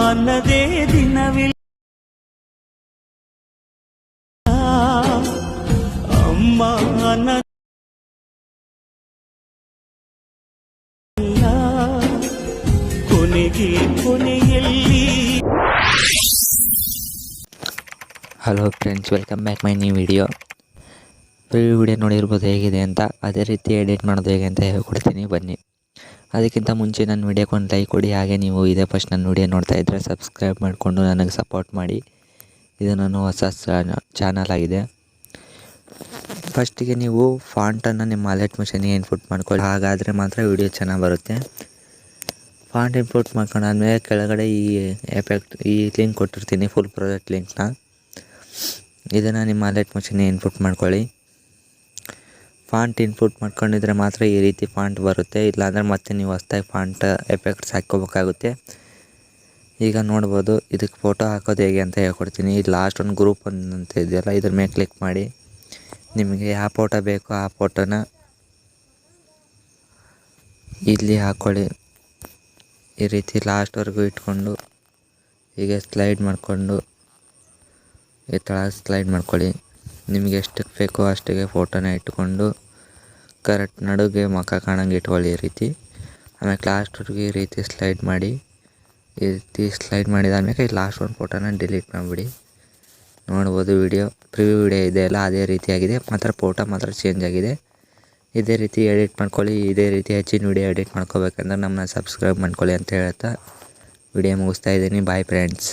ಅನ್ನದೇ ದಿನವಿಲ್ಲ, ಅಮ್ಮ ಅನ್ನದ ಕೊನೆಯಲ್ಲಿ. Hello friends, welcome back my new video. Preview video ನೋಡಿರ್ಬೋದು ಹೇಗಿದೆ ಅಂತ. ಅದೇ ರೀತಿ ಎಡಿಟ್ ಮಾಡೋದು ಹೇಗೆ ಅಂತ ಹೇಳ್ಕೊಡ್ತೀನಿ, ಬನ್ನಿ. ಅದಕ್ಕಿಂತ ಮುಂಚೆ ನನ್ನ ವಿಡಿಯೋಕ್ಕೆ ಒಂದು ಲೈಕ್ ಕೊಡಿ. ಹಾಗೆ ನೀವು ಇದೇ ಫಸ್ಟ್ ನನ್ನ ವಿಡಿಯೋ ನೋಡ್ತಾ ಇದ್ದರೆ ಸಬ್ಸ್ಕ್ರೈಬ್ ಮಾಡಿಕೊಂಡು ನನಗೆ ಸಪೋರ್ಟ್ ಮಾಡಿ. ಇದು ನನ್ನ ಹೊಸ ಚಾನಲ್ ಆಗಿದೆ. ಫಸ್ಟಿಗೆ ನೀವು ಫಾಂಟನ್ನು ನಿಮ್ಮ ಅಲರ್ಟ್ ಮಿಷನ್ಗೆ ಇನ್ಪುಟ್ ಮಾಡ್ಕೊಳ್ಳಿ, ಹಾಗಾದರೆ ಮಾತ್ರ ವಿಡಿಯೋ ಚೆನ್ನಾಗಿ ಬರುತ್ತೆ. ಫಾಂಟ್ ಇನ್ಪುಟ್ ಮಾಡ್ಕೊಂಡಾದ್ಮೇಲೆ ಕೆಳಗಡೆ ಈ ಲಿಂಕ್ ಕೊಟ್ಟಿರ್ತೀನಿ, ಫುಲ್ ಪ್ರಾಜೆಕ್ಟ್ ಲಿಂಕ್ನ. ಇದನ್ನು ನಿಮ್ಮ ಅಲರ್ಟ್ ಮಿಷನ್ಗೆ ಇನ್ಪುಟ್ ಮಾಡ್ಕೊಳ್ಳಿ. ಫಾಂಟ್ ಇನ್ಪುಟ್ ಮಾಡ್ಕೊಂಡಿದ್ರೆ ಮಾತ್ರ ಈ ರೀತಿ ಫಾಂಟ್ ಬರುತ್ತೆ, ಇಲ್ಲಾಂದರೆ ಮತ್ತೆ ನೀವು ಹೊಸ್ದಾಗಿ ಫಾಂಟ್ ಎಫೆಕ್ಟ್ಸ್ ಹಾಕ್ಕೋಬೇಕಾಗುತ್ತೆ. ಈಗ ನೋಡ್ಬೋದು, ಇದಕ್ಕೆ ಫೋಟೋ ಹಾಕೋದು ಹೇಗೆ ಅಂತ ಹೇಳ್ಕೊಡ್ತೀನಿ. ಇದು ಲಾಸ್ಟ್ ಒಂದು ಗ್ರೂಪ್ ಅಂತ ಇದೆಯಲ್ಲ, ಇದ್ರ ಮೇಲೆ ಕ್ಲಿಕ್ ಮಾಡಿ ನಿಮಗೆ ಯಾವ ಫೋಟೋ ಬೇಕೋ ಆ ಫೋಟೋನ ಇಲ್ಲಿ ಹಾಕ್ಕೊಳ್ಳಿ. ಈ ರೀತಿ ಲಾಸ್ಟ್ವರೆಗೂ ಇಟ್ಕೊಂಡು ಹೀಗೆ ಸ್ಲೈಡ್ ಮಾಡಿಕೊಂಡು ಈ ಥರ ಸ್ಲೈಡ್ ಮಾಡ್ಕೊಳ್ಳಿ. ನಿಮಗೆ ಎಷ್ಟಕ್ಕೆ ಬೇಕೋ ಅಷ್ಟಿಗೆ ಫೋಟೋನ ಇಟ್ಕೊಂಡು ಕರೆಕ್ಟ್ ನಡುಗೆ ಮುಖ ಕಾಣಂಗೆ ಇಟ್ಕೊಳ್ಳಿ ಈ ರೀತಿ. ಆಮೇಲೆ ಲಾಸ್ಟ್ವರೆಗೂ ಈ ರೀತಿ ಸ್ಲೈಡ್ ಮಾಡಿ. ಈ ರೀತಿ ಸ್ಲೈಡ್ ಮಾಡಿದಾದ್ಮೇಲೆ ಈ ಲಾಸ್ಟ್ ಒಂದು ಫೋಟೋನ ಡಿಲೀಟ್ ಮಾಡಿಬಿಡಿ. ನೋಡ್ಬೋದು ಪ್ರಿವ್ಯೂ ವಿಡಿಯೋ ಇದೆಯಲ್ಲ ಅದೇ ರೀತಿಯಾಗಿದೆ, ಮಾತ್ರ ಫೋಟೋ ಮಾತ್ರ ಚೇಂಜ್ ಆಗಿದೆ. ಇದೇ ರೀತಿ ಎಡಿಟ್ ಮಾಡ್ಕೊಳ್ಳಿ. ಇದೇ ರೀತಿ ಹೆಚ್ಚಿನ ವಿಡಿಯೋ ಎಡಿಟ್ ಮಾಡ್ಕೋಬೇಕಂದ್ರೆ ನಮ್ಮನ್ನ ಸಬ್ಸ್ಕ್ರೈಬ್ ಮಾಡ್ಕೊಳ್ಳಿ ಅಂತ ಹೇಳ್ತಾ ವಿಡಿಯೋ ಮುಗಿಸ್ತಾ ಇದ್ದೀನಿ. Bye friends.